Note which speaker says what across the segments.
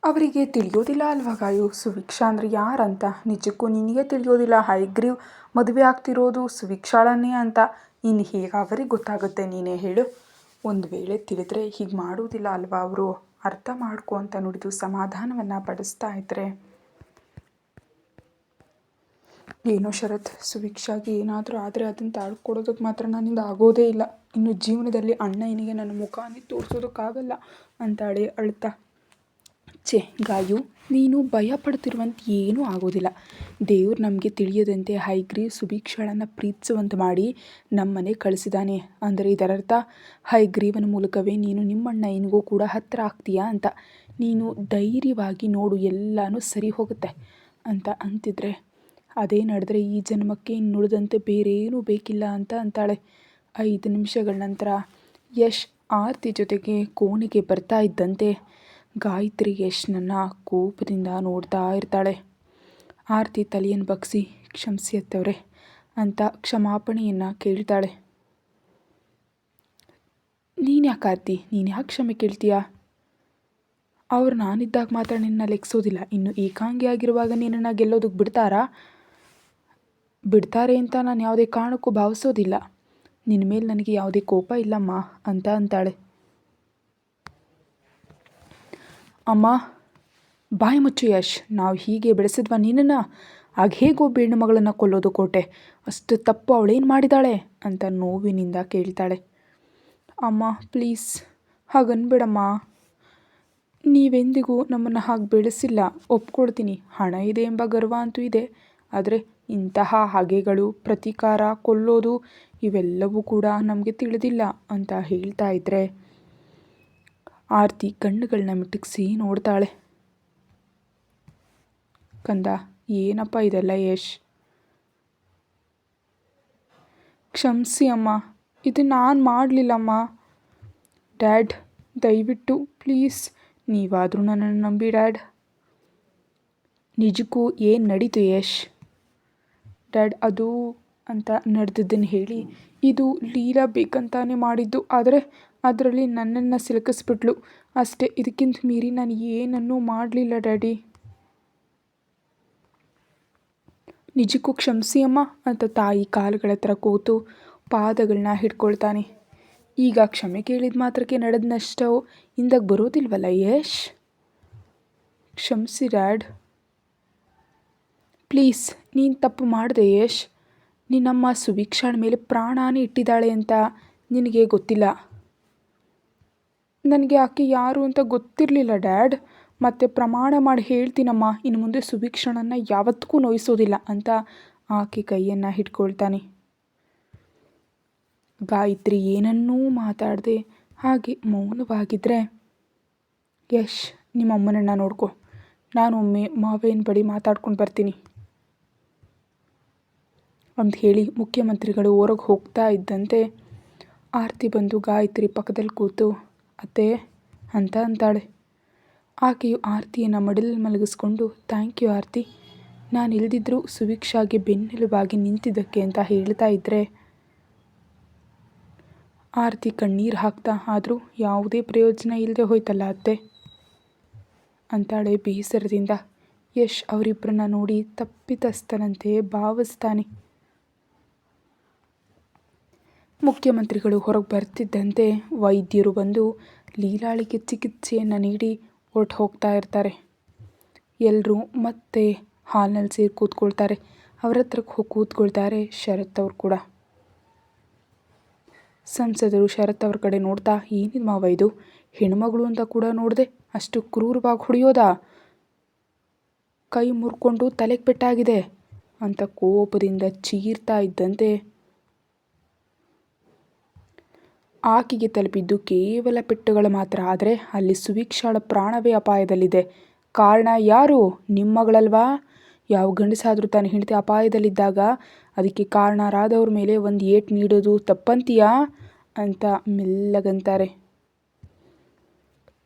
Speaker 1: ಅವರಿಗೆ ತಿಳಿಯೋದಿಲ್ಲ ಅಲ್ವಾ ಗಾಯು, ಸುವಿಕ್ಷಾ ಅಂದರೆ ಯಾರಂತ. ನಿಜಕ್ಕೂ ನಿನಗೆ ತಿಳಿಯೋದಿಲ್ಲ, ಹೈಗ್ರೀವ್ ಮದುವೆ ಆಗ್ತಿರೋದು ಸುವಿಕ್ಷಾಳನ್ನೇ ಅಂತ. ಇನ್ನು ಹೇಗೆ ಅವರಿಗೆ ಗೊತ್ತಾಗುತ್ತೆ, ನೀನೇ ಹೇಳು. ಒಂದು ವೇಳೆ ತಿಳಿದ್ರೆ ಹೀಗೆ ಮಾಡುವುದಿಲ್ಲ ಅಲ್ವಾ ಅವರು. ಅರ್ಥ ಮಾಡ್ಕೊ ಅಂತ ನುಡಿದು ಸಮಾಧಾನವನ್ನು ಪಡಿಸ್ತಾ ಇದ್ರೆ. ಏನೋ ಶರತ್, ಸುವಿಕ್ಷಾಗೆ ಏನಾದರೂ ಆದರೆ ಅದನ್ನು ತಾಳ್ಕೊಡೋದಕ್ಕೆ ಮಾತ್ರ ನನ್ನಿಂದ ಆಗೋದೇ ಇಲ್ಲ. ಇನ್ನು ಜೀವನದಲ್ಲಿ ಅಣ್ಣನಿಗೆ ನನ್ನ ಮುಖಾನೇ ತೋರಿಸೋದಕ್ಕಾಗಲ್ಲ ಅಂತಾಳೆ ಅಳ್ತಾ. ಛೇ ಗಾಯು, ನೀನು ಭಯ ಪಡ್ತಿರುವಂತ ಏನೂ ಆಗೋದಿಲ್ಲ. ದೇವ್ರು ನಮಗೆ ತಿಳಿಯದಂತೆ ಹೈಗ್ರೀವ್ ಸುಭಿಕ್ಷಳನ್ನು ಪ್ರೀತಿಸುವಂತೆ ಮಾಡಿ ನಮ್ಮನೆ ಕಳಿಸಿದ್ದಾನೆ. ಅಂದರೆ ಇದರರ್ಥ ಹೈಗ್ರೀವನ ಮೂಲಕವೇ ನೀನು ನಿಮ್ಮಣ್ಣ ಏನಿಗೂ ಕೂಡ ಹತ್ತಿರ ಆಗ್ತೀಯಾ ಅಂತ. ನೀನು ಧೈರ್ಯವಾಗಿ ನೋಡು, ಎಲ್ಲನೂ ಸರಿ ಹೋಗುತ್ತೆ ಅಂತ ಅಂತಿದ್ರೆ. ಅದೇ ನಡೆದ್ರೆ ಈ ಜನ್ಮಕ್ಕೆ ಇನ್ನುಳಿದಂತೆ ಬೇರೇನೂ ಬೇಕಿಲ್ಲ ಅಂತ ಅಂತಾಳೆ. 5 ನಿಮಿಷಗಳ ನಂತರ ಯಶ್ ಆರತಿ ಜೊತೆಗೆ ಕೋಣೆಗೆ ಬರ್ತಾ ಇದ್ದಂತೆ ಗಾಯತ್ರಿ ಯಶ್ನನ್ನ ಕೋಪದಿಂದ ನೋಡ್ತಾ ಇರ್ತಾಳೆ. ಆರತಿ ತಲೆಯನ್ನು ಬಗ್ಗಿಸಿ ಕ್ಷಮಿಸಿ ಅತ್ತವ್ರೆ ಅಂತ ಕ್ಷಮಾಪಣೆಯನ್ನು ಕೇಳ್ತಾಳೆ. ನೀನು ಯಾಕೆ ಆರತಿ, ನೀನು ಯಾಕೆ ಕ್ಷಮೆ ಕೇಳ್ತೀಯಾ? ಅವ್ರು ನಾನಿದ್ದಾಗ ಮಾತ್ರ ನಿನ್ನ ಲೆಕ್ಸೋದಿಲ್ಲ, ಇನ್ನು ಏಕಾಂಗಿಯಾಗಿರುವಾಗ ನಿನ್ನನ್ನು ಗೆಲ್ಲೋದಕ್ಕೆ ಬಿಡ್ತಾರೆ ಅಂತ ನಾನು ಯಾವುದೇ ಕಾರಣಕ್ಕೂ ಭಾವಿಸೋದಿಲ್ಲ. ನಿನ್ನ ಮೇಲೆ ನನಗೆ ಯಾವುದೇ ಕೋಪ ಇಲ್ಲಮ್ಮ ಅಂತ ಅಂತಾಳೆ. ಅಮ್ಮ ಬಾಯಿ ಮುಚ್ಚು ಯಶ್, ನಾವು ಹೀಗೆ ಬೆಳೆಸಿದ್ವ ನಿನ್ನನ್ನು? ಆಗ ಹೇಗೋ ಹೆಣ್ಣು ಮಗಳನ್ನು ಕೊಲ್ಲೋದು ಕೋಟೆ, ಅಷ್ಟು ತಪ್ಪು ಅವಳೇನು ಮಾಡಿದಾಳೆ ಅಂತ ನೋವಿನಿಂದ ಕೇಳ್ತಾಳೆ. ಅಮ್ಮ ಪ್ಲೀಸ್ ಹಾಗನ್ಬೇಡಮ್ಮ, ನೀವೆಂದಿಗೂ ನಮ್ಮನ್ನು ಹಾಗೆ ಬೆಳೆಸಿಲ್ಲ, ಒಪ್ಕೊಳ್ತೀನಿ. ಹಣ ಇದೆ ಎಂಬ ಗರ್ವ ಅಂತೂ ಇದೆ, ಆದರೆ ಇಂತಹ ಹಾಗೆಗಳು, ಪ್ರತೀಕಾರ, ಕೊಲ್ಲೋದು ಇವೆಲ್ಲವೂ ಕೂಡ ನಮಗೆ ತಿಳಿದಿಲ್ಲ ಅಂತ ಹೇಳ್ತಾ ಇದ್ರೆ ಆರತಿ ಕಣ್ಣುಗಳನ್ನ ಮಿಟುಕಿಸಿ ನೋಡ್ತಾಳೆ. ಕಂದ, ಏನಪ್ಪ ಇದೆಲ್ಲ ಯಶ್? ಕ್ಷಮಿಸಿ ಅಮ್ಮ, ಇದು ನಾನು ಮಾಡಲಿಲ್ಲಮ್ಮ. ಡ್ಯಾಡ್ ದಯವಿಟ್ಟು ಪ್ಲೀಸ್ ನೀವಾದರೂ ನನ್ನನ್ನು ನಂಬಿ ಡ್ಯಾಡ್. ನಿಜಕ್ಕೂ ಏನು ನಡೀತು ಯಶ್? ಡ್ಯಾಡ್ ಅದು ಅಂತ ನಡೆದಿದ್ದನ್ನು ಹೇಳಿ, ಇದು ಲೀಲಾ ಬೇಕಂತಾನೆ ಮಾಡಿದ್ದು, ಆದರೆ ಅದರಲ್ಲಿ ನನ್ನನ್ನು ಸಿಲುಕಿಸ್ಬಿಟ್ಲು ಅಷ್ಟೇ. ಇದಕ್ಕಿಂತ ಮೀರಿ ನಾನು ಏನನ್ನೂ ಮಾಡಲಿಲ್ಲ ಡ್ಯಾಡಿ. ನಿಜಕ್ಕೂ ಕ್ಷಮಿಸಿ ಅಮ್ಮ ಅಂತ ತಾಯಿ ಕಾಲುಗಳ ಹತ್ರ ಕೂತು ಪಾದಗಳನ್ನ ಹಿಡ್ಕೊಳ್ತಾನೆ. ಈಗ ಕ್ಷಮೆ ಕೇಳಿದ ಮಾತ್ರಕ್ಕೆ ನಡೆದ ನಷ್ಟವು ಹಿಂದಕ್ಕೆ ಬರೋದಿಲ್ವಲ್ಲ ಯಶ್? ಕ್ಷಮಿಸಿ ಡ್ಯಾಡ್. ಪ್ಲೀಸ್, ನೀನು ತಪ್ಪು ಮಾಡಿದೆ ಯಶ್. ನಿನ್ನಮ್ಮ ಸುಭಿಕ್ಷಾಳ ಮೇಲೆ ಪ್ರಾಣಾನೇ ಇಟ್ಟಿದ್ದಾಳೆ ಅಂತ ನಿನಗೆ ಗೊತ್ತಿಲ್ಲ. ನನಗೆ ಆಕೆ ಯಾರು ಅಂತ ಗೊತ್ತಿರಲಿಲ್ಲ ಡ್ಯಾಡ್. ಮತ್ತೆ ಪ್ರಮಾಣ ಮಾಡಿ ಹೇಳ್ತೀನಮ್ಮ, ಇನ್ನು ಮುಂದೆ ಸುಭಿಕ್ಷಣನ್ನು ಯಾವತ್ತೂ ನೋಯಿಸೋದಿಲ್ಲ ಅಂತ ಆಕೆ ಕೈಯನ್ನು ಹಿಡ್ಕೊಳ್ತಾನೆ. ಗಾಯತ್ರಿ ಏನನ್ನೂ ಮಾತಾಡದೆ ಹಾಗೆ ಮೌನವಾಗಿದ್ದರೆ, ಯಶ್ ನಿಮ್ಮಮ್ಮನನ್ನು ನೋಡ್ಕೊ, ನಾನು ಒಮ್ಮೆ ಮಾವೇನ ಬಳಿ ಮಾತಾಡ್ಕೊಂಡು ಬರ್ತೀನಿ ಅಂತ ಹೇಳಿ ಮುಖ್ಯಮಂತ್ರಿಗಳು ಹೊರಗೆ ಹೋಗ್ತಾ ಇದ್ದಂತೆ ಆರತಿ ಬಂದು ಗಾಯತ್ರಿ ಪಕ್ಕದಲ್ಲಿ ಕೂತು ಅತ್ತೆ ಅಂತ ಅಂತಾಳೆ. ಆಕೆಯು ಆರತಿಯನ್ನು ಮಡಿಲಲ್ಲಿ ಮಲಗಿಸ್ಕೊಂಡು ಥ್ಯಾಂಕ್ ಯು ಆರತಿ, ನಾನು ಇಲ್ದಿದ್ರೂ ಸುಭಿಕ್ಷಾಗೆ ಬೆನ್ನೆಲುಬಾಗಿ ನಿಂತಿದ್ದಕ್ಕೆ ಅಂತ ಹೇಳ್ತಾ ಇದ್ದರೆ ಆರತಿ ಕಣ್ಣೀರು ಹಾಕ್ತಾ, ಆದರೂ ಯಾವುದೇ ಪ್ರಯೋಜನ ಇಲ್ಲದೆ ಹೋಯ್ತಲ್ಲ ಅತ್ತೆ ಅಂತಾಳೆ ಬೇಸರದಿಂದ. ಯಶ್ ಅವರಿಬ್ಬರನ್ನ ನೋಡಿ ತಪ್ಪಿತಸ್ಥನಂತೆ ಭಾವಿಸ್ತಾನೆ. ಮುಖ್ಯಮಂತ್ರಿಗಳು ಹೊರಗೆ ಬರ್ತಿದ್ದಂತೆ ವೈದ್ಯರು ಬಂದು ಲೀಲಾಳಿಗೆ ಚಿಕಿತ್ಸೆಯನ್ನು ನೀಡಿ ಹೊರಟು ಹೋಗ್ತಾ ಇರ್ತಾರೆ. ಎಲ್ಲರೂ ಮತ್ತೆ ಹಾಲ್ನಲ್ಲಿ ಸೇರಿ ಕೂತ್ಕೊಳ್ತಾರೆ. ಅವ್ರ ಹತ್ರಕ್ಕೆ ಹೋಗಿ ಕೂತ್ಕೊಳ್ತಾರೆ ಶರತ್ ಅವರು ಕೂಡ. ಸಂಸದರು ಶರತ್ ಅವ್ರ ಕಡೆ ನೋಡ್ತಾ, ಏನಿದು ಮಾವ ಇದು, ಹೆಣ್ಮಗಳು ಅಂತ ಕೂಡ ನೋಡಿದೆ, ಅಷ್ಟು ಕ್ರೂರವಾಗಿ ಹೊಡೆಯೋದಾ? ಕೈ ಮುರ್ಕೊಂಡು ತಲೆಗೆ ಪೆಟ್ಟಾಗಿದೆ ಅಂತ ಕೋಪದಿಂದ ಚೀರ್ತಾ ಇದ್ದಂತೆ ಆಕೆಗೆ ತಲುಪಿದ್ದು ಕೇವಲ ಪೆಟ್ಟುಗಳು ಮಾತ್ರ, ಆದರೆ ಅಲ್ಲಿ ಸುಭಿಕ್ಷಾಳ ಪ್ರಾಣವೇ ಅಪಾಯದಲ್ಲಿದೆ. ಕಾರಣ ಯಾರು? ನಿಮ್ಮ ಮಗಳಲ್ವಾ? ಯಾವ ಗಂಡಸಾದರೂ ತನ್ನ ಹೆಂಡತಿ ಅಪಾಯದಲ್ಲಿದ್ದಾಗ ಅದಕ್ಕೆ ಕಾರಣರಾದವ್ರ ಮೇಲೆ ಒಂದು ಏಟು ನೀಡೋದು ತಪ್ಪಂತೀಯಾ ಅಂತ ಮೆಲ್ಲಗಂತಾರೆ.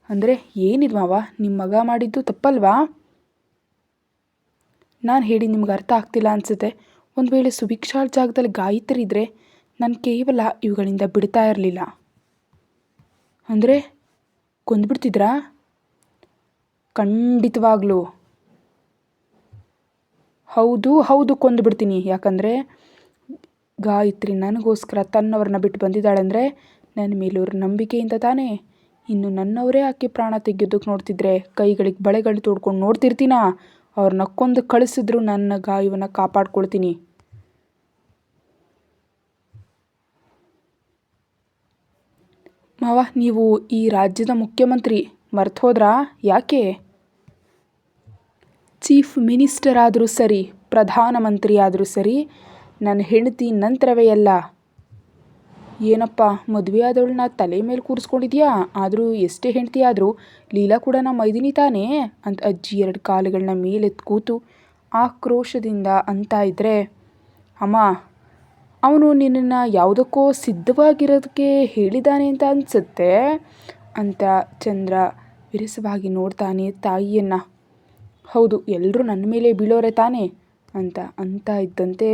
Speaker 1: ಅಂದರೆ ಏನಿದು ಮಾವ, ನಿಮ್ಮ ಮಗ ಮಾಡಿದ್ದು ತಪ್ಪಲ್ವಾ? ನಾನು ಹೇಳಿ ನಿಮ್ಗೆ ಅರ್ಥ ಆಗ್ತಿಲ್ಲ ಅನಿಸುತ್ತೆ. ಒಂದು ವೇಳೆ ಸುಭಿಕ್ಷಾಳ ಜಾಗದಲ್ಲಿ ಗಾಯತ್ರಿ ಇದ್ದರೆ ನಾನು ಕೇವಲ ಇವುಗಳಿಂದ ಬಿಡ್ತಾ ಇರಲಿಲ್ಲ. ಅಂದರೆ ಕೊಂದುಬಿಡ್ತಿದ್ರಾ? ಖಂಡಿತವಾಗ್ಲೂ. ಹೌದು ಹೌದು, ಕೊಂದುಬಿಡ್ತೀನಿ. ಯಾಕಂದರೆ ಗಾಯತ್ರಿ ನನಗೋಸ್ಕರ ತನ್ನವ್ರನ್ನ ಬಿಟ್ಟು ಬಂದಿದ್ದಾಳೆಂದರೆ ನನ್ನ ಮೇಲಿರೋ ನಂಬಿಕೆಯಿಂದ ತಾನೇ. ಇನ್ನು ನನ್ನವರೇ ಆಕೆ ಪ್ರಾಣ ತೆಗೆಯೋದಕ್ಕೆ ನೋಡ್ತಿದ್ರೆ ಕೈಗಳಿಗೆ ಬಳೆಗಳು ತೋಡ್ಕೊಂಡು ನೋಡ್ತಿರ್ತೀನಾ? ಅವ್ರನ್ನ ಕೊಂದು ಕಳಿಸಿದ್ರು ನನ್ನ ಗಾಯವನ್ನು ಕಾಪಾಡ್ಕೊಳ್ತೀನಿ. ಮಾವ, ನೀವು ಈ ರಾಜ್ಯದ ಮುಖ್ಯಮಂತ್ರಿ ಮರ್ತು ಹೋದ್ರಾ? ಯಾಕೆ? ಚೀಫ್ ಮಿನಿಸ್ಟರ್ ಆದರೂ ಸರಿ, ಪ್ರಧಾನಮಂತ್ರಿ ಆದರೂ ಸರಿ, ನನ್ನ ಹೆಂಡತಿ ನಂತರವೇ ಅಲ್ಲ. ಏನಪ್ಪ, ಮದುವೆ ಆದವಳನ್ನ ತಲೆ ಮೇಲೆ ಕೂರಿಸ್ಕೊಂಡಿದ್ಯಾ? ಆದರೂ ಎಷ್ಟೇ ಹೆಂಡತಿ ಆದರೂ ಲೀಲಾ ಕೂಡ ನಮ್ಮ ಮೈದಿನಿ ತಾನೇ ಅಂತ ಅಜ್ಜಿ 2 ಕಾಲುಗಳನ್ನ ಮೇಲೆತ್ತು ಕೂತು ಆಕ್ರೋಶದಿಂದ ಅಂತ ಇದ್ದರೆ, ಅಮ್ಮ, ಅವನು ನಿನ್ನನ್ನು ಯಾವುದಕ್ಕೋ ಸಿದ್ಧವಾಗಿರೋದಕ್ಕೆ ಹೇಳಿದ್ದಾನೆ ಅಂತ ಅನಿಸುತ್ತೆ ಅಂತ ಚಂದ್ರ ವಿರಸವಾಗಿ ನೋಡ್ತಾನೆ ತಾಯಿಯನ್ನು. ಹೌದು, ಎಲ್ಲರೂ ನನ್ನ ಮೇಲೆ ಬೀಳೋರೆ ತಾನೇ ಅಂತ ಇದ್ದಂತೆ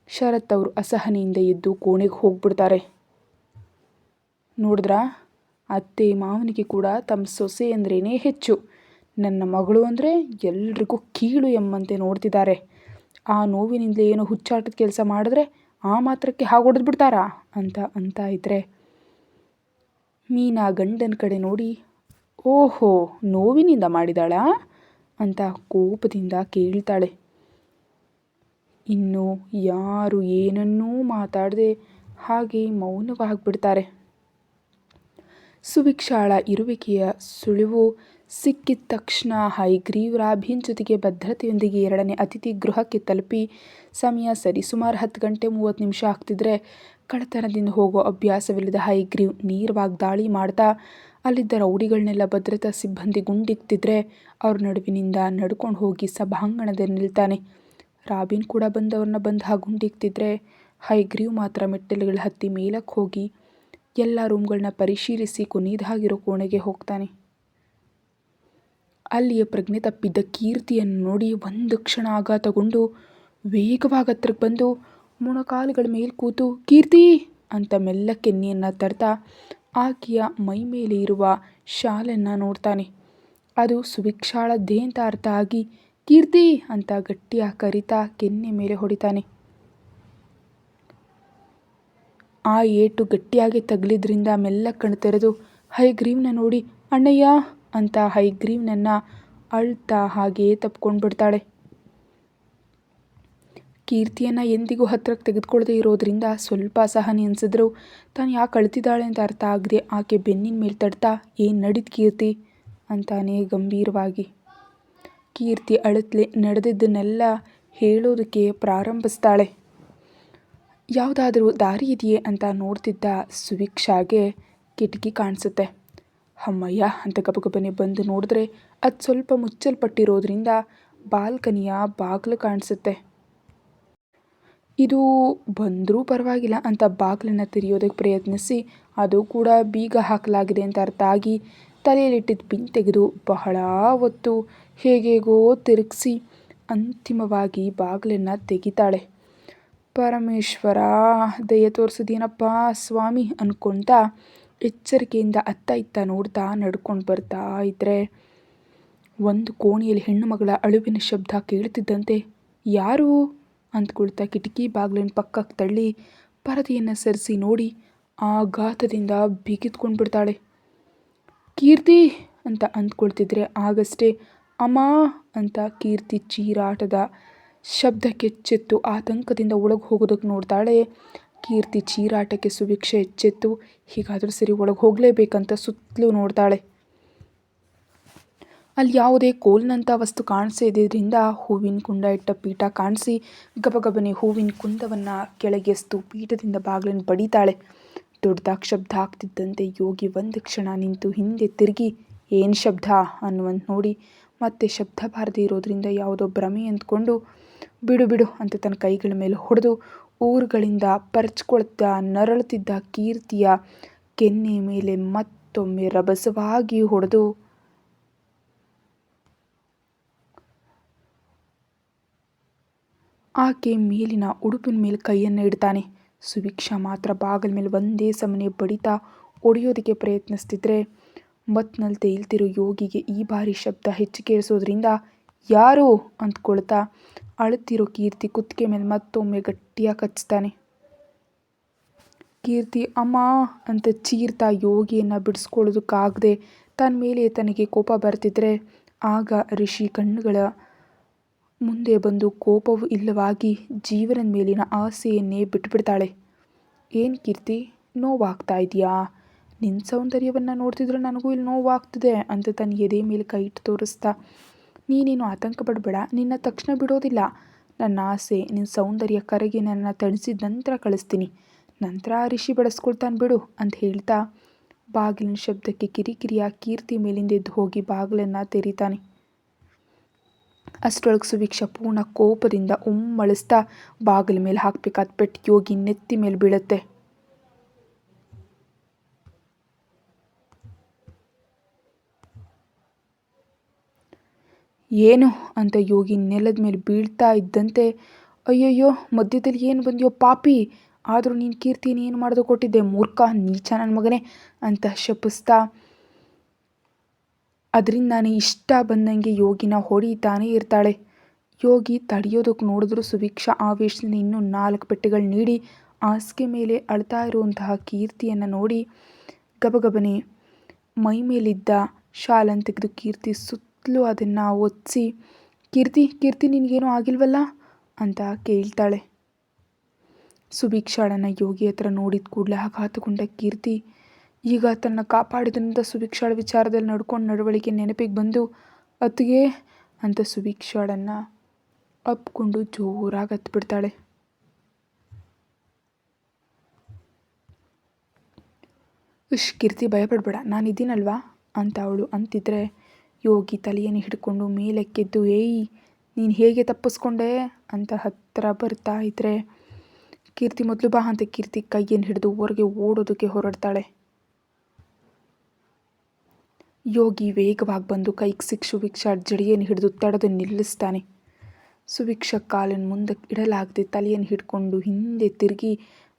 Speaker 1: ಶರತ್ ಅವರು ಅಸಹನೆಯಿಂದ ಎದ್ದು ಕೋಣೆಗೆ ಹೋಗ್ಬಿಡ್ತಾರೆ. ನೋಡಿದ್ರಾ, ಅತ್ತೆ ಮಾವನಿಗೆ ಕೂಡ ತಮ್ಮ ಸೊಸೆ ಅಂದ್ರೇ ಹೆಚ್ಚು, ನನ್ನ ಮಗಳು ಅಂದರೆ ಎಲ್ರಿಗೂ ಕೀಳು ಎಂಬಂತೆ ನೋಡ್ತಿದ್ದಾರೆ. ಆ ನೋವಿನಿಂದಲೇ ಏನೋ ಹುಚ್ಚಾಟದ ಕೆಲಸ ಮಾಡಿದ್ರೆ ಆ ಮಾತ್ರಕ್ಕೆ ಹಾಗೆ ಹೊಡೆದು ಬಿಡ್ತಾರಾ ಅಂತ ಇದ್ದರೆ, ಮೀನಾ ಗಂಡನ ಕಡೆ ನೋಡಿ, ಓಹೋ, ನೋವಿನಿಂದ ಮಾಡಿದಾಳಾ ಅಂತ ಕೋಪದಿಂದ ಕೇಳ್ತಾಳೆ. ಇನ್ನು ಯಾರು ಏನನ್ನೂ ಮಾತಾಡದೆ ಹಾಗೆ ಮೌನವಾಗಿಬಿಡ್ತಾರೆ. ಸುವಿಕ್ಷಾಳ ಇರುವಿಕೆಯ ಸುಳಿವು ಸಿಕ್ಕಿದ ತಕ್ಷಣ ಹೈಗ್ರೀವ್ರ ಅಭಿನ್ ಜೊತೆಗೆ ಭದ್ರತೆಯೊಂದಿಗೆ 2ನೇ ಅತಿಥಿ ಗೃಹಕ್ಕೆ ತಲುಪಿ ಸಮಯ ಸರಿಸುಮಾರು 10:30 ಆಗ್ತಿದ್ರೆ ಕಳ್ಳತನದಿಂದ ಹೋಗೋ ಅಭ್ಯಾಸವಿಲ್ಲದ ಹೈಗ್ರೀವ್ ನೇರವಾಗಿ ದಾಳಿ ಮಾಡ್ತಾ ಅಲ್ಲಿದ್ದ ರೌಡಿಗಳನ್ನೆಲ್ಲ ಭದ್ರತಾ ಸಿಬ್ಬಂದಿ ಗುಂಡಿಕ್ತಿದ್ರೆ ಅವ್ರ ನಡುವಿನಿಂದ ನಡ್ಕೊಂಡು ಹೋಗಿ ಸಭಾಂಗಣದಲ್ಲಿ ನಿಲ್ತಾನೆ. ರಾಬಿನ್ ಕೂಡ ಬಂದವ್ರನ್ನ ಬಂದು ಗುಂಡಿಕ್ತಿದ್ರೆ ಹೈಗ್ರೀವ್ ಮಾತ್ರ ಮೆಟ್ಟಲುಗಳು ಹತ್ತಿ ಮೇಲಕ್ಕೆ ಹೋಗಿ ಎಲ್ಲ ರೂಮ್ಗಳನ್ನ ಪರಿಶೀಲಿಸಿ ಕೊನೆಯದಾಗಿರೋ ಕೋಣೆಗೆ ಹೋಗ್ತಾನೆ. ಅಲ್ಲಿಯ ಪ್ರಜ್ಞೆ ತಪ್ಪಿದ್ದ ಕೀರ್ತಿಯನ್ನು ನೋಡಿ ಒಂದು ಕ್ಷಣ ಆಘಾತಗೊಂಡು ವೇಗವಾಗಿ ಹತ್ರಕ್ಕೆ ಬಂದು ಮೊಣಕಾಲುಗಳ ಮೇಲೆ ಕೂತು ಕೀರ್ತಿ ಅಂತ ಮೆಲ್ಲ ಕೆನ್ನೆಯನ್ನು ತಡ್ತಾ ಆಕೆಯ ಮೈ ಮೇಲೆ ಇರುವ ಶಾಲನ್ನು ನೋಡ್ತಾನೆ. ಅದು ಸುವಿಕ್ಷಾಳದ್ದೇ ಅಂತ ಅರ್ಥ ಆಗಿ ಕೀರ್ತಿ ಅಂತ ಗಟ್ಟಿಯಾಗಿ ಕರಿತಾ ಕೆನ್ನೆ ಮೇಲೆ ಹೊಡಿತಾನೆ. ಆ ಏಟು ಗಟ್ಟಿಯಾಗಿ ತಗಲಿದ್ರಿಂದ ಮೆಲ್ಲ ಕಣ್ಣು ತೆರೆದು ಹೈಗ್ರೀವ್ನ ನೋಡಿ ಅಣ್ಣಯ್ಯ ಅಂತ ಹೈಗ್ರೀವ್ನನ್ನು ಅಳ್ತಾ ಹಾಗೆಯೇ ತಪ್ಕೊಂಡು ಬಿಡ್ತಾಳೆ. ಕೀರ್ತಿಯನ್ನು ಎಂದಿಗೂ ಹತ್ರಕ್ಕೆ ತೆಗೆದುಕೊಳ್ಳದೆ ಇರೋದ್ರಿಂದ ಸ್ವಲ್ಪ ಅಸಹನೆ ಅನಿಸಿದ್ರು ತಾನು ಯಾಕೆ ಅಳ್ತಿದ್ದಾಳೆ ಅಂತ ಅರ್ಥ ಆಗದೆ ಆಕೆ ಬೆನ್ನಿನ ಮೇಲೆ ತಡ್ತಾ, ಏನು ನಡೀತು ಕೀರ್ತಿ ಅಂತಾನೆ ಗಂಭೀರವಾಗಿ. ಕೀರ್ತಿ ಅಳತ್ಲೆ ನಡೆದಿದ್ದನ್ನೆಲ್ಲ ಹೇಳೋದಕ್ಕೆ ಪ್ರಾರಂಭಿಸ್ತಾಳೆ. ಯಾವುದಾದ್ರೂ ದಾರಿ ಇದೆಯೇ ಅಂತ ನೋಡ್ತಿದ್ದ ಸುವಿಕ್ಷಾಗೆ ಕಿಟಕಿ ಕಾಣಿಸುತ್ತೆ. ಅಮ್ಮಯ್ಯ ಅಂತ ಗಬಗಬನೆ ಬಂದು ನೋಡಿದ್ರೆ ಅದು ಸ್ವಲ್ಪ ಮುಚ್ಚಲ್ಪಟ್ಟಿರೋದ್ರಿಂದ ಬಾಲ್ಕನಿಯ ಬಾಗಿಲು ಕಾಣಿಸುತ್ತೆ. ಇದು ಬಂದರೂ ಪರವಾಗಿಲ್ಲ ಅಂತ ಬಾಗಿಲನ್ನು ತೆರೆಯೋದಕ್ಕೆ ಪ್ರಯತ್ನಿಸಿ ಅದು ಕೂಡ ಬೀಗ ಹಾಕಲಾಗಿದೆ ಅಂತ ಅರ್ಥ ಆಗಿ ತಲೆಯಲ್ಲಿಟ್ಟಿದ್ದ ಪಿನ್ ತೆಗೆದು ಬಹಳ ಹೊತ್ತು ಹೇಗೇಗೋ ತಿರುಗಿಸಿ ಅಂತಿಮವಾಗಿ ಬಾಗಿಲನ್ನು ತೆಗಿತಾಳೆ. ಪರಮೇಶ್ವರ, ದಯೆ ತೋರಿಸಿದೇನಪ್ಪ ಸ್ವಾಮಿ ಅಂದ್ಕೊಳ್ತಾ ಎಚ್ಚರಿಕೆಯಿಂದ ಅತ್ತ ಇತ್ತ ನೋಡ್ತಾ ನಡ್ಕೊಂಡು ಬರ್ತಾ ಇದ್ದರೆ ಒಂದು ಕೋಣೆಯಲ್ಲಿ ಹೆಣ್ಣು ಮಗಳ ಅಳುವಿನ ಶಬ್ದ ಕೇಳ್ತಿದ್ದಂತೆ ಯಾರು ಅಂದ್ಕೊಳ್ತಾ ಕಿಟಕಿ ಬಾಗಿಲಿನ ಪಕ್ಕಕ್ಕೆ ತಳ್ಳಿ ಪರದೆಯನ್ನು ಸರಿಸಿ ನೋಡಿ ಆಘಾತದಿಂದ ಬಿಗಿದ್ಕೊಂಡು ಬಿಡ್ತಾಳೆ. ಕೀರ್ತಿ ಅಂತ ಅಂದ್ಕೊಳ್ತಿದ್ರೆ ಆಗಷ್ಟೇ ಅಮ್ಮ ಅಂತ ಕೀರ್ತಿ ಚೀರಾಟದ ಶಬ್ದಕ್ಕೆ ಎಚ್ಚೆತ್ತು ಆತಂಕದಿಂದ ಒಳಗೆ ಹೋಗೋದಕ್ಕೆ ನೋಡ್ತಾಳೆ. ಕೀರ್ತಿ ಚೀರಾಟಕ್ಕೆ ಸುವಿಕ್ಷೆ ಎಚ್ಚೆತ್ತು ಹೀಗಾದರೂ ಸರಿ ಒಳಗೆ ಹೋಗಲೇಬೇಕಂತ ಸುತ್ತಲೂ ನೋಡ್ತಾಳೆ. ಅಲ್ಲಿ ಯಾವುದೇ ಕೋಲ್ನಂಥ ವಸ್ತು ಕಾಣಿಸೇ ಇದ್ದಿದ್ದರಿಂದ ಹೂವಿನ ಕುಂಡ ಇಟ್ಟ ಪೀಠ ಕಾಣಿಸಿ ಗಬಗಬನೆ ಹೂವಿನ ಕುಂಡವನ್ನು ಕೆಳಗೆಸ್ತು ಪೀಠದಿಂದ ಬಾಗಿಲನ್ನು ಬಡಿತಾಳೆ. ದೊಡ್ಡದಾಗಿ ಶಬ್ದ ಆಗ್ತಿದ್ದಂತೆ ಯೋಗಿ ಒಂದು ಕ್ಷಣ ನಿಂತು ಹಿಂದೆ ತಿರುಗಿ ಏನು ಶಬ್ದ ಅನ್ನುವಂತ ನೋಡಿ ಮತ್ತೆ ಶಬ್ದ ಬಾರದೇ ಇರೋದ್ರಿಂದ ಯಾವುದೋ ಭ್ರಮೆ ಅಂದ್ಕೊಂಡು ಬಿಡು ಬಿಡು ಅಂತ ತನ್ನ ಕೈಗಳ ಮೇಲೆ ಹೊಡೆದು ಊರುಗಳಿಂದ ಪರಚ್ಕೊಳ್ತಾ ನರಳುತ್ತಿದ್ದ ಕೀರ್ತಿಯ ಕೆನ್ನೆ ಮೇಲೆ ಮತ್ತೊಮ್ಮೆ ರಭಸವಾಗಿ ಹೊಡೆದು ಆಕೆ ಮೇಲಿನ ಉಡುಪಿನ ಮೇಲೆ ಕೈಯನ್ನು ಇಡ್ತಾನೆ. ಸುವಿಕ್ಷಾ ಮಾತ್ರ ಬಾಗಿಲ ಮೇಲೆ ಒಂದೇ ಸಮನೆ ಬಡಿತಾ ಒಡೆಯೋದಕ್ಕೆ ಪ್ರಯತ್ನಿಸ್ತಿದ್ರೆ ಮತ್ನಲ್ಲಿ ತೇಲ್ತಿರೋ ಯೋಗಿಗೆ ಈ ಬಾರಿ ಶಬ್ದ ಹೆಚ್ಚು ಕೇಳಿಸೋದ್ರಿಂದ ಯಾರು ಅಂದ್ಕೊಳ್ತಾ ಅಳುತ್ತಿರೋ ಕೀರ್ತಿ ಕುತ್ತಿಗೆ ಮೇಲೆ ಮತ್ತೊಮ್ಮೆ ಗಟ್ಟಿಯಾಗಿ ಕಚ್ತಾನೆ. ಕೀರ್ತಿ ಅಮ್ಮ ಅಂತ ಚೀರ್ತಾ ಯೋಗಿಯನ್ನು ಬಿಡಿಸ್ಕೊಳ್ಳೋದಕ್ಕಾಗದೆ ತನ್ನ ಮೇಲೆ ತನಗೆ ಕೋಪ ಬರ್ತಿದ್ರೆ ಆಗ ರಿಷಿ ಕಣ್ಣುಗಳ ಮುಂದೆ ಬಂದು ಕೋಪವೂ ಇಲ್ಲವಾಗಿ ಜೀವನದ ಮೇಲಿನ ಆಸೆಯನ್ನೇ ಬಿಟ್ಬಿಡ್ತಾಳೆ. ಏನು ಕೀರ್ತಿ, ನೋವಾಗ್ತಾ ಇದೆಯಾ? ನಿನ್ನ ಸೌಂದರ್ಯವನ್ನು ನೋಡ್ತಿದ್ರೆ ನನಗೂ ಇಲ್ಲಿ ನೋವಾಗ್ತಿದೆ ಅಂತ ತನ್ನ ಎದೆ ಮೇಲೆ ಕೈ ಇಟ್ಟು ತೋರಿಸ್ತಾ, ನೀನೇನು ಆತಂಕ ಪಡಬೇಡ, ನಿನ್ನ ತಕ್ಷಣ ಬಿಡೋದಿಲ್ಲ. ನನ್ನ ಆಸೆ ನಿನ್ನ ಸೌಂದರ್ಯ ಕರಗಿ ನನ್ನ ತಣಿಸಿದ ನಂತರ ಕಳಿಸ್ತೀನಿ, ನಂತರ ರಿಷಿ ಬೆಳೆಸ್ಕೊಳ್ತಾನೆ ಬಿಡು ಅಂತ ಹೇಳ್ತಾ ಬಾಗಿಲಿನ ಶಬ್ದಕ್ಕೆ ಕಿರಿಕಿರಿಯ ಕೀರ್ತಿ ಮೇಲಿಂದ ಎದ್ದು ಹೋಗಿ ಬಾಗಿಲನ್ನು ತೆರೀತಾನೆ. ಅಷ್ಟರೊಳಗೆ ಸುಭಿಕ್ಷಾ ಪೂರ್ಣ ಕೋಪದಿಂದ ಉಮ್ಮಳಿಸ್ತಾ ಬಾಗಿಲ ಮೇಲೆ ಹಾಕಬೇಕಾದ ಪೆಟ್ಟು ಯೋಗಿ ನೆತ್ತಿ ಮೇಲೆ ಬೀಳುತ್ತೆ. ಏನು ಅಂತ ಯೋಗಿ ನೆಲದ ಮೇಲೆ ಬೀಳ್ತಾ ಇದ್ದಂತೆ, ಅಯ್ಯಯ್ಯೋ ಮಧ್ಯದಲ್ಲಿ ಏನು ಬಂದ್ಯೋ ಪಾಪಿ, ಆದರೂ ನೀನು ಕೀರ್ತಿನ ಏನು ಮಾಡೋದು ಕೊಟ್ಟಿದ್ದೆ, ಮೂರ್ಖ ನೀಚ ನನ್ನ ಮಗನೇ ಅಂತ ಶಪಿಸ್ತಾ ಅದರಿಂದ ನಾನು ಇಷ್ಟ ಬಂದಂಗೆ ಯೋಗಿನ ಹೊಡಿತಾನೇ ಇರ್ತಾಳೆ. ಯೋಗಿ ತಡೆಯೋದಕ್ಕೆ ನೋಡಿದ್ರು ಸುಭಿಕ್ಷಾ ಆವೇಶದಿಂದ ಇನ್ನೂ 4 ಪೆಟ್ಟುಗಳು ನೀಡಿ ಹಾಸಿಗೆ ಮೇಲೆ ಅಳ್ತಾ ಇರುವಂತಹ ಕೀರ್ತಿಯನ್ನು ನೋಡಿ ಗಬಗಬನೆ ಮೈ ಮೇಲಿದ್ದ ಶಾಲನ್ನು ತೆಗೆದು ಕೀರ್ತಿ ಸುತ್ತಲೂ ಅದನ್ನು ಒತ್ತಿಸಿ, ಕೀರ್ತಿ ನಿನಗೇನೂ ಆಗಿಲ್ವಲ್ಲ ಅಂತ ಕೇಳ್ತಾಳೆ. ಸುಭಿಕ್ಷಾಳನ್ನು ಯೋಗಿ ಹತ್ರ ನೋಡಿದ ಕೂಡಲೇ ಆಘಾತಗೊಂಡ ಕೀರ್ತಿ ಈಗ ತನ್ನ ಕಾಪಾಡಿದ್ರಿಂದ ಸುಭಿಕ್ಷಾಳ ವಿಚಾರದಲ್ಲಿ ನಡ್ಕೊಂಡು ನಡವಳಿಕೆ ನೆನಪಿಗೆ ಬಂದು ಅತ್ತಿಗೆ ಅಂತ ಸುಭಿಕ್ಷಾಳನ್ನು ಅಪ್ಕೊಂಡು ಜೋರಾಗಿ ಹತ್ಬಿಡ್ತಾಳೆ. ಕೀರ್ತಿ ಭಯಪಡಬೇಡ, ನಾನಿದ್ದೀನಲ್ವಾ ಅಂತ ಅವಳು ಅಂತಿದ್ರೆ ಯೋಗಿ ತಲೆಯನ್ನು ಹಿಡ್ಕೊಂಡು ಮೇಲಕ್ಕೆದ್ದು, ಏಯ್ ನೀನು ಹೇಗೆ ತಪ್ಪಿಸ್ಕೊಂಡೆ ಅಂತ ಹತ್ತಿರ ಬರ್ತಾ ಇದ್ರೆ ಕೀರ್ತಿ ಮೊದಲು ಬಾ ಅಂತ ಕೀರ್ತಿ ಕೈಯನ್ನು ಹಿಡಿದು ಹೊರಗೆ ಓಡೋದಕ್ಕೆ ಹೊರಡ್ತಾಳೆ. ಯೋಗಿ ವೇಗವಾಗಿ ಬಂದು ಕೈಗೆ ಸಿಕ್ಕ ಸುಭಿಕ್ಷಾ ಜಡಿಯನ್ನು ಹಿಡಿದು ತಡೆದು ನಿಲ್ಲಿಸ್ತಾನೆ. ಸುಭಿಕ್ಷಾ ಕಾಲನ್ನು ಮುಂದಕ್ಕೆ ಇಡಲಾಗದೆ ತಲೆಯನ್ನು ಹಿಡ್ಕೊಂಡು ಹಿಂದೆ ತಿರುಗಿ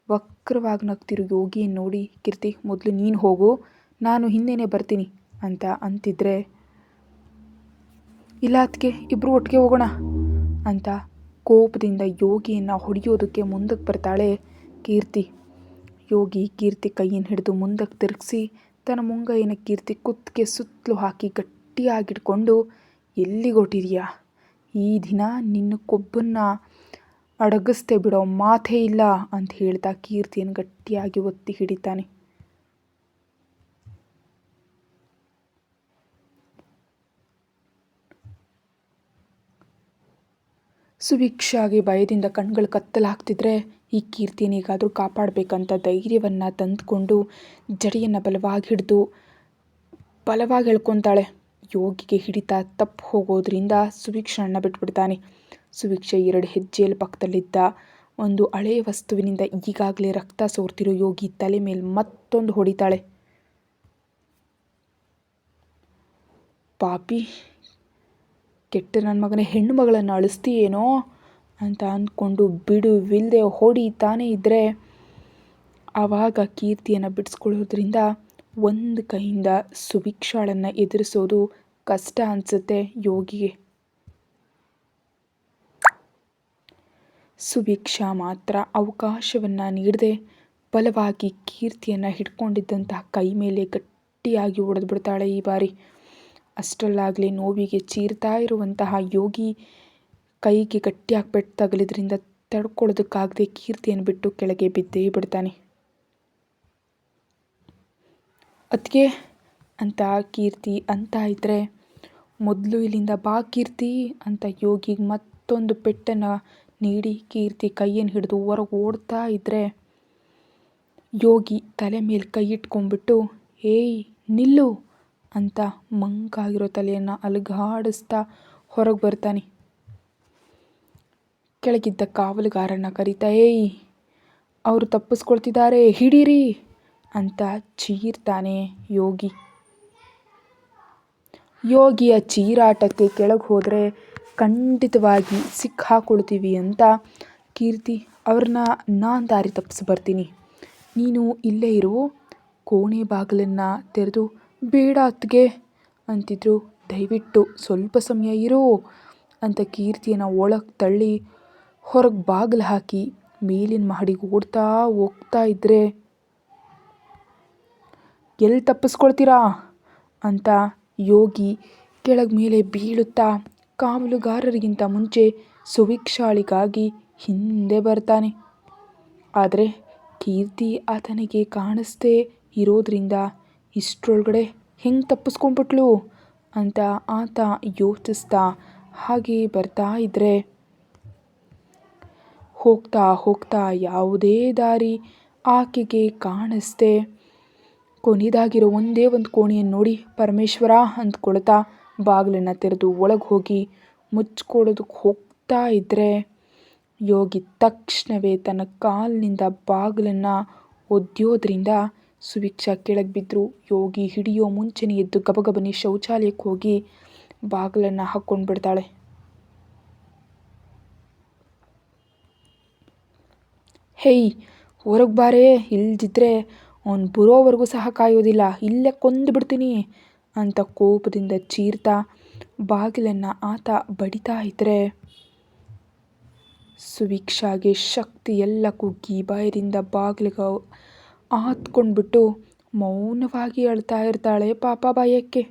Speaker 1: ವಕ್ರವಾಗಿ ನಗ್ತಿರೋ ಯೋಗಿಯನ್ನು ನೋಡಿ, ಕೀರ್ತಿ ಮೊದಲು ನೀನು ಹೋಗು, ನಾನು ಹಿಂದೆನೇ ಬರ್ತೀನಿ ಅಂತ ಅಂತಿದ್ರೆ, ಇಲ್ಲ ಅದಕ್ಕೆ ಇಬ್ಬರು ಒಟ್ಟಿಗೆ ಹೋಗೋಣ ಅಂತ ಕೋಪದಿಂದ ಯೋಗಿಯನ್ನು ಹೊಡೆಯೋದಕ್ಕೆ ಮುಂದಕ್ಕೆ ಬರ್ತಾಳೆ ಕೀರ್ತಿ. ಯೋಗಿ ಕೀರ್ತಿ ಕೈಯನ್ನು ಹಿಡಿದು ಮುಂದಕ್ಕೆ ತಿರುಗಿಸಿ ತನ್ನ ಮುಂಗೈನ ಕೀರ್ತಿ ಕುತ್ತಿಗೆ ಸುತ್ತಲೂ ಹಾಕಿ ಗಟ್ಟಿಯಾಗಿಟ್ಕೊಂಡು, ಎಲ್ಲಿಗೊಟ್ಟಿದೆಯಾ, ಈ ದಿನ ನಿನ್ನ ಕೊಬ್ಬನ್ನು ಅಡಗಿಸ್ದೆ ಬಿಡೋ ಮಾತೇ ಇಲ್ಲ ಅಂತ ಹೇಳ್ತಾ ಕೀರ್ತಿಯನ್ನು ಗಟ್ಟಿಯಾಗಿ ಒತ್ತಿ ಹಿಡಿತಾನೆ. ಸುಭಿಕ್ಷಾಗೆ ಭಯದಿಂದ ಕಣ್ಗಳು ಕತ್ತಲಾಗ್ತಿದ್ರೆ ಈ ಕೀರ್ತಿಯನ್ನೀಗಾದರೂ ಕಾಪಾಡಬೇಕಂತ ಧೈರ್ಯವನ್ನು ತಂದುಕೊಂಡು ಜಡಿಯನ್ನು ಬಲವಾಗಿ ಹಿಡಿದು ಬಲವಾಗಿ ಎಳ್ಕೊತಾಳೆ. ಯೋಗಿಗೆ ಹಿಡಿತ ತಪ್ಪು ಹೋಗೋದ್ರಿಂದ ಸುಭಿಕ್ಷಾಳನ್ನ ಬಿಟ್ಬಿಡ್ತಾನೆ. ಸುಭಿಕ್ಷಾ 2 ಹೆಜ್ಜೆಯಲ್ಲಿ ಪಕ್ಕದಲ್ಲಿದ್ದ ಒಂದು ಹಳೆಯ ವಸ್ತುವಿನಿಂದ ಈಗಾಗಲೇ ರಕ್ತ ಸೋರ್ತಿರೋ ಯೋಗಿ ತಲೆ ಮೇಲೆ ಮತ್ತೊಂದು ಹೊಡಿತಾಳೆ. ಪಾಪಿ ಕೆಟ್ಟ ನನ್ನ ಮಗನೇ, ಹೆಣ್ಣು ಮಗಳನ್ನು ಅಳಿಸ್ತೀಯೇನೋ ಅಂತ ಅಂದ್ಕೊಂಡು ಬಿಡುವಿಲ್ಲದೆ ಹೊಡಿತಾನೇ ಇದ್ದರೆ ಆವಾಗ ಕೀರ್ತಿಯನ್ನು ಬಿಡಿಸ್ಕೊಳ್ಳೋದ್ರಿಂದ ಒಂದು ಕೈಯಿಂದ ಸುಭಿಕ್ಷಾಳನ್ನು ಎದುರಿಸೋದು ಕಷ್ಟ ಅನಿಸುತ್ತೆ ಯೋಗಿಗೆ. ಸುಭಿಕ್ಷಾ ಮಾತ್ರ ಅವಕಾಶವನ್ನು ನೀಡದೆ ಬಲವಾಗಿ ಕೀರ್ತಿಯನ್ನು ಹಿಡ್ಕೊಂಡಿದ್ದಂತಹ ಕೈ ಮೇಲೆ ಗಟ್ಟಿಯಾಗಿ ಹೊಡೆದು ಬಿಡ್ತಾಳೆ ಈ ಬಾರಿ. ಅಷ್ಟರಲ್ಲಾಗಲೇ ನೋವಿಗೆ ಚೀರ್ತಾ ಇರುವಂತಹ ಯೋಗಿ ಕೈಗೆ ಗಟ್ಟಿಯಾಗಿ ಪೆಟ್ಟು ತಗಲಿದ್ರಿಂದ ತಡ್ಕೊಳ್ಳೋದಕ್ಕಾಗದೆ ಕೀರ್ತಿಯನ್ನು ಬಿಟ್ಟು ಕೆಳಗೆ ಬಿದ್ದೇ ಬಿಡ್ತಾನೆ. ಅದಕ್ಕೆ ಅಂತ ಕೀರ್ತಿ ಅಂತ ಇದ್ದರೆ, ಮೊದಲು ಇಲ್ಲಿಂದ ಬಾ ಕೀರ್ತಿ ಅಂತ ಯೋಗಿಗೆ ಮತ್ತೊಂದು ಪೆಟ್ಟನ್ನು ನೀಡಿ ಕೀರ್ತಿ ಕೈಯನ್ನು ಹಿಡಿದು ಹೊರಗೆ ಓಡ್ತಾ ಇದ್ದರೆ ಯೋಗಿ ತಲೆ ಮೇಲೆ ಕೈ ಇಟ್ಕೊಂಡ್ಬಿಟ್ಟು, ಏಯ್ ನಿಲ್ಲು ಅಂತ ಮಂಕಾಗಿರೋ ತಲೆಯನ್ನು ಅಲುಗಾಡಿಸ್ತಾ ಹೊರಗೆ ಬರ್ತಾನೆ. ಕೆಳಗಿದ್ದ ಕಾವಲುಗಾರನ ಕರೀತಾ, ಏಯ್ ಅವರು ತಪ್ಪಿಸ್ಕೊಳ್ತಿದ್ದಾರೆ, ಹಿಡೀರಿ ಅಂತ ಚೀರ್ತಾನೆ ಯೋಗಿ. ಯೋಗಿಯ ಚೀರಾಟಕ್ಕೆ ಕೆಳಗೆ ಹೋದರೆ ಖಂಡಿತವಾಗಿ ಸಿಕ್ಕಾಕೊಳ್ತೀವಿ ಅಂತ ಕೀರ್ತಿ, ಅವ್ರನ್ನ ನಾನು ದಾರಿ ತಪ್ಪಿಸಿ ಬರ್ತೀನಿ, ನೀನು ಇಲ್ಲೇ ಇರು, ಕೋಣೆ ಬಾಗಿಲನ್ನು ತೆರೆದು ಬೇಡ ಅತ್ತಿಗೆ ಅಂತಿದ್ರು. ದಯವಿಟ್ಟು ಸ್ವಲ್ಪ ಸಮಯ ಇರು ಅಂತ ಕೀರ್ತಿಯನ್ನು ಒಳಗೆ ತಳ್ಳಿ ಹೊರಗೆ ಬಾಗಿಲು ಹಾಕಿ ಮೇಲಿನ ಮಹಡಿಗೆ ಓಡ್ತಾ ಹೋಗ್ತಾ ಇದ್ರೆ, ಎಲ್ಲಿ ತಪ್ಪಿಸ್ಕೊಳ್ತೀರಾ ಅಂತ ಯೋಗಿ ಕೆಳಗೆ ಮೇಲೆ ಬೀಳುತ್ತಾ ಕಾವಲುಗಾರರಿಗಿಂತ ಮುಂಚೆ ಸುವಿಕ್ಷಾಳಿಗಾಗಿ ಹಿಂದೆ ಬರ್ತಾನೆ. ಆದರೆ ಕೀರ್ತಿ ಆತನಿಗೆ ಕಾಣಿಸ್ದೇ ಇರೋದ್ರಿಂದ ಇಷ್ಟರೊಳಗಡೆ ಹೆಂಗೆ ತಪ್ಪಿಸ್ಕೊಂಡ್ಬಿಟ್ಲು ಅಂತ ಆತ ಯೋಚಿಸ್ತಾ ಹಾಗೆ ಬರ್ತಾ ಇದ್ರೆ, ಹೋಗ್ತಾ ಹೋಗ್ತಾ ಯಾವುದೇ ದಾರಿ ಆಕೆಗೆ ಕಾಣಿಸ್ದೆ ಕೊನೆಯದಾಗಿರೋ ಒಂದೇ ಒಂದು ಕೋಣೆಯನ್ನು ನೋಡಿ ಪರಮೇಶ್ವರ ಅಂದ್ಕೊಳ್ತಾ ಬಾಗಿಲನ್ನು ತೆರೆದು ಒಳಗೆ ಹೋಗಿ ಮುಚ್ಕೊಳ್ಳೋದಕ್ಕೆ ಹೋಗ್ತಾ ಇದ್ದರೆ, ಯೋಗಿ ತಕ್ಷಣವೇ ತನ್ನ ಕಾಲಿನಿಂದ ಬಾಗಿಲನ್ನು ಒದ್ದೆಯೋದ್ರಿಂದ ಸುವಿಕ್ಷಾ ಕೆಳಗೆ ಬಿದ್ದರು. ಯೋಗಿ ಹಿಡಿಯೋ ಮುಂಚೆನೇ ಎದ್ದು ಗಬಗಬನೆ ಶೌಚಾಲಯಕ್ಕೆ ಹೋಗಿ ಬಾಗಿಲನ್ನು ಹಾಕ್ಕೊಂಡು ಬಿಡ್ತಾಳೆ. ಹೇಯ್, ಹೊರಗೆ ಬಾರೇ, ಇಲ್ದಿದ್ರೆ ಅವನು ಬರೋವರೆಗೂ ಸಹ ಕಾಯೋದಿಲ್ಲ, ಇಲ್ಲೇ ಕೊಂದು ಬಿಡ್ತೀನಿ ಅಂತ ಕೋಪದಿಂದ ಚೀರ್ತಾ ಬಾಗಿಲನ್ನು ಆತ ಬಡಿತಾ ಇದ್ದರೆ, ಸುವಿಕ್ಷಾಗೆ ಶಕ್ತಿ ಎಲ್ಲ ಕುಗ್ಗಿ ಬಾಯದಿಂದ ಬಾಗಿಲಿಗೆ ಆತ್ಕೊಂಡ್ಬಿಟ್ಟು ಮೌನವಾಗಿ ಅಳ್ತಾ ಇರ್ತಾಳೆ ಪಾಪ ಬಾಯಕ್ಕೆ.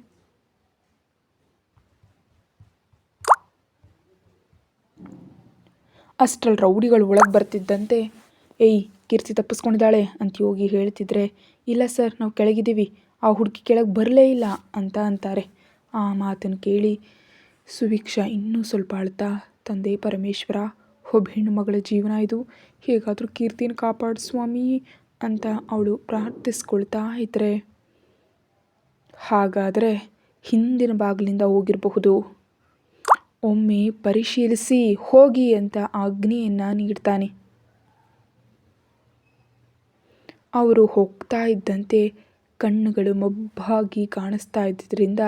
Speaker 1: ಅಷ್ಟರಲ್ಲಿ ರೌಡಿಗಳು ಒಳಗೆ ಬರ್ತಿದ್ದಂತೆ, ಏಯ್, ಕೀರ್ತಿ ತಪ್ಪಿಸ್ಕೊಂಡಿದ್ದಾಳೆ ಅಂತ ಯೋಗಿ ಹೇಳ್ತಿದ್ರೆ, ಇಲ್ಲ ಸರ್, ನಾವು ಕೆಳಗಿದ್ದೀವಿ, ಆ ಹುಡುಗಿ ಕೆಳಗೆ ಬರಲೇ ಇಲ್ಲ ಅಂತ ಅಂತಾರೆ. ಆ ಮಾತನ್ನು ಕೇಳಿ ಸುವಿಕ್ಷಾ ಇನ್ನೂ ಸ್ವಲ್ಪ ಅಳ್ತಾ, ತಂದೆ ಪರಮೇಶ್ವರ, ಒಬ್ಬ ಹೆಣ್ಣು ಮಗಳ ಜೀವನ ಇದು, ಹೇಗಾದರೂ ಕೀರ್ತಿನ ಕಾಪಾಡು ಸ್ವಾಮಿ ಅಂತ ಅವಳು ಪ್ರಾರ್ಥಿಸ್ಕೊಳ್ತಾ ಇದ್ರೆ, ಹಾಗಾದರೆ ಹಿಂದಿನ ಬಾಗಿಲಿಂದ ಹೋಗಿರಬಹುದು, ಒಮ್ಮೆ ಪರಿಶೀಲಿಸಿ ಹೋಗಿ ಅಂತ ಆಜ್ಞೆಯನ್ನು ನೀಡ್ತಾನೆ. ಅವರು ಹೋಗ್ತಾ ಇದ್ದಂತೆ ಕಣ್ಣುಗಳು ಮಬ್ಬಾಗಿ ಕಾಣಿಸ್ತಾ ಇದ್ದಿದ್ದರಿಂದ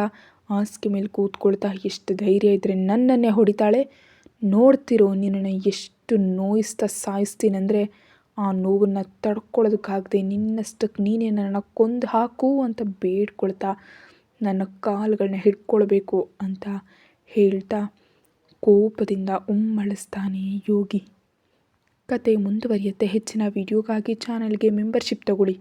Speaker 1: ಹಾಸಿಗೆ ಮೇಲೆ ಕೂತ್ಕೊಳ್ತಾ, ಎಷ್ಟು ಧೈರ್ಯ ಇದ್ದರೆ ನನ್ನನ್ನೇ ಹೊಡಿತಾಳೆ, ನೋಡ್ತಿರೋ ನಿನ್ನನ್ನು ಎಷ್ಟು ನೋಯಿಸ್ತಾ ಸಾಯಿಸ್ತೀನಂದರೆ ಆ ನೋವನ್ನು ತಡ್ಕೊಳ್ಳೋದಕ್ಕಾಗದೆ ನಿನ್ನಷ್ಟಕ್ಕೆ ನೀನೇ ನನ್ನ ಕೊಂದು ಹಾಕು ಅಂತ ಬೇಡ್ಕೊಳ್ತಾ ನನ್ನ ಕಾಲುಗಳನ್ನ ಹಿಡ್ಕೊಳ್ಬೇಕು ಅಂತ ಹೇಳ್ತಾ ಕೋಪದಿಂದ ಉಮ್ಮಳಿಸ್ತಾನೆ ಯೋಗಿ. ಕತೆ ಮುಂದುವರಿಯುತ್ತೆ. ಹೆಚ್ಚಿನ ವಿಡಿಯೋಗಾಗಿ ಚಾನಲ್ಗೆ ಮೆಂಬರ್ಶಿಪ್ ತಗೊಳ್ಳಿ.